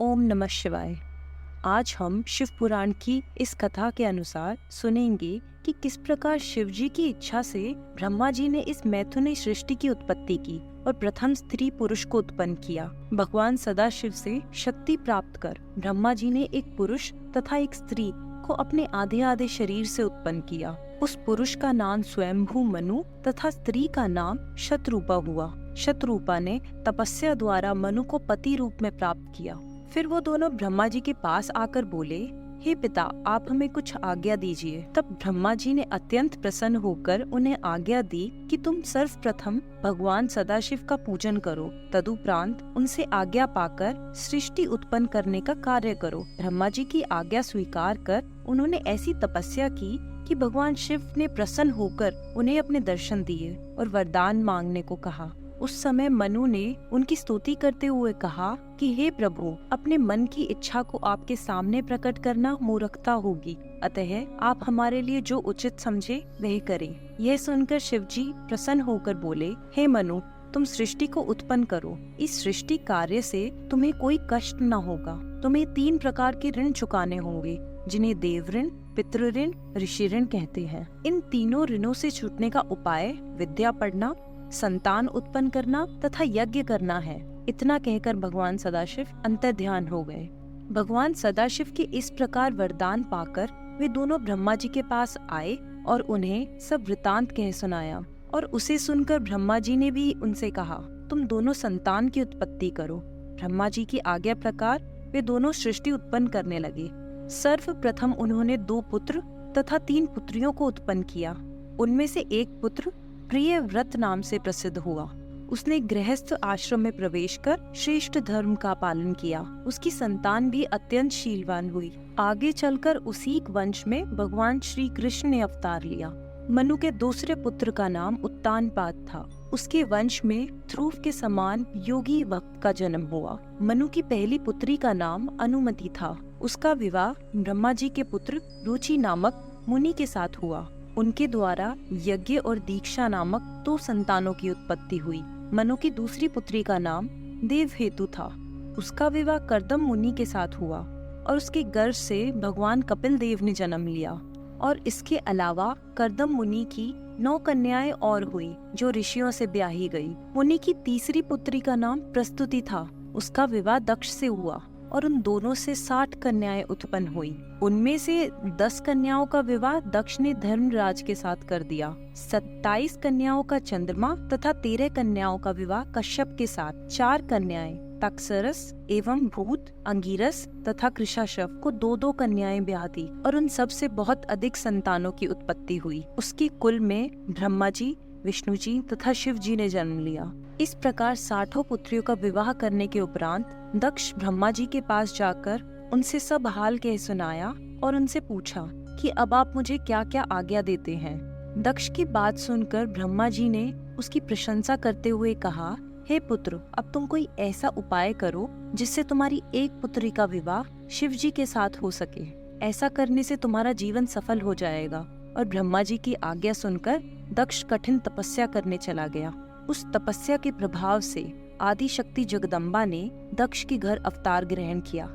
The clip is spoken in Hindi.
ओम नमः शिवाय। आज हम शिव पुराण की इस कथा के अनुसार सुनेंगे कि किस प्रकार शिव जी की इच्छा से ब्रह्मा जी ने इस मैथुनी सृष्टि की उत्पत्ति की और प्रथम स्त्री पुरुष को उत्पन्न किया। भगवान सदाशिव से शक्ति प्राप्त कर ब्रह्मा जी ने एक पुरुष तथा एक स्त्री को अपने आधे आधे शरीर से उत्पन्न किया। उस पुरुष का नाम स्वयंभू मनु तथा स्त्री का नाम शतरूपा हुआ। शतरूपा ने तपस्या द्वारा मनु को पति रूप में प्राप्त किया। फिर वो दोनों ब्रह्मा जी के पास आकर बोले, हे पिता, आप हमें कुछ आज्ञा दीजिए। तब ब्रह्मा जी ने अत्यंत प्रसन्न होकर उन्हें आज्ञा दी कि तुम सर्वप्रथम भगवान सदाशिव का पूजन करो, तदुपरांत उनसे आज्ञा पाकर सृष्टि उत्पन्न करने का कार्य करो। ब्रह्मा जी की आज्ञा स्वीकार कर उन्होंने ऐसी तपस्या की कि भगवान शिव ने प्रसन्न होकर उन्हें अपने दर्शन दिए और वरदान मांगने को कहा। उस समय मनु ने उनकी स्तुति करते हुए कहा कि हे प्रभु, अपने मन की इच्छा को आपके सामने प्रकट करना मूर्खता होगी, अतः आप हमारे लिए जो उचित समझे वह करें। यह सुनकर शिव जी प्रसन्न होकर बोले, हे मनु, तुम सृष्टि को उत्पन्न करो। इस सृष्टि कार्य से तुम्हें कोई कष्ट न होगा। तुम्हें 3 प्रकार के ऋण चुकाने होंगे, जिन्हें देव ऋण, पितृ ऋण, ऋषि ऋण कहते हैं। इन तीनों ऋणों से छूटने का उपाय विद्या पढ़ना, संतान उत्पन्न करना तथा यज्ञ करना है। इतना कहकर भगवान सदाशिव अंतर्ध्यान हो गए। भगवान सदाशिव के इस प्रकार वरदान पाकर वे दोनों ब्रह्मा जी के पास आए और उन्हें सब वृतांत कह सुनाया। और उसे सुनकर ब्रह्मा जी ने भी उनसे कहा, तुम दोनों संतान की उत्पत्ति करो। ब्रह्मा जी की आज्ञा प्रकार वे दोनों सृष्टि उत्पन्न करने लगे। सर्वप्रथम उन्होंने 2 पुत्र तथा 3 पुत्रियों को उत्पन्न किया। उनमें से एक पुत्र प्रियव्रत नाम से प्रसिद्ध हुआ। उसने गृहस्थ आश्रम में प्रवेश कर श्रेष्ठ धर्म का पालन किया। उसकी संतान भी अत्यंत शीलवान हुई। आगे चलकर उसी वंश में भगवान श्री कृष्ण ने अवतार लिया। मनु के दूसरे पुत्र का नाम उत्तानपाद था। उसके वंश में ध्रुव के समान योगी भक्त का जन्म हुआ। मनु की पहली पुत्री का नाम अनुमति था। उसका विवाह ब्रह्मा जी के पुत्र रुचि नामक मुनि के साथ हुआ। उनके द्वारा यज्ञ और दीक्षा नामक 2 संतानों की उत्पत्ति हुई। मनु की दूसरी पुत्री का नाम देवहेतु था। उसका विवाह कर्दम मुनि के साथ हुआ और उसके गर्भ से भगवान कपिल देव ने जन्म लिया। और इसके अलावा कर्दम मुनि की 9 कन्याएं और हुई, जो ऋषियों से ब्याही गई। मुनि की तीसरी पुत्री का नाम प्रस्तुति था। उसका विवाह दक्ष से हुआ और उन दोनों से 60 कन्याएं उत्पन्न हुई। उनमें से 10 कन्याओं का विवाह दक्ष ने धर्मराज के साथ कर दिया। 27 कन्याओं का चंद्रमा तथा 13 कन्याओं का विवाह कश्यप के साथ। 4 कन्याएं तक्षरस एवं भूत, अंगिरस तथा कृशाशव को 2-2 कन्याएं ब्याह दी और उन सब से बहुत अधिक संतानों की उत्पत्ति हुई। उसके कुल में ब्रह्मा जी, विष्णु जी तथा शिव जी ने जन्म लिया। इस प्रकार 60 पुत्रियों का विवाह करने के उपरांत दक्ष ब्रह्मा जी के पास जाकर उनसे सब हाल कह सुनाया और उनसे पूछा कि अब आप मुझे क्या क्या आज्ञा देते हैं। दक्ष की बात सुनकर ब्रह्मा जी ने उसकी प्रशंसा करते हुए कहा, हे पुत्र, अब तुम कोई ऐसा उपाय करो जिससे तुम्हारी एक पुत्री का विवाह शिव जी के साथ हो सके। ऐसा करने से तुम्हारा जीवन सफल हो जाएगा। और ब्रह्मा जी की आज्ञा सुनकर दक्ष कठिन तपस्या करने चला गया। उस तपस्या के प्रभाव से आदि शक्ति जगदम्बा ने दक्ष के घर अवतार ग्रहण किया।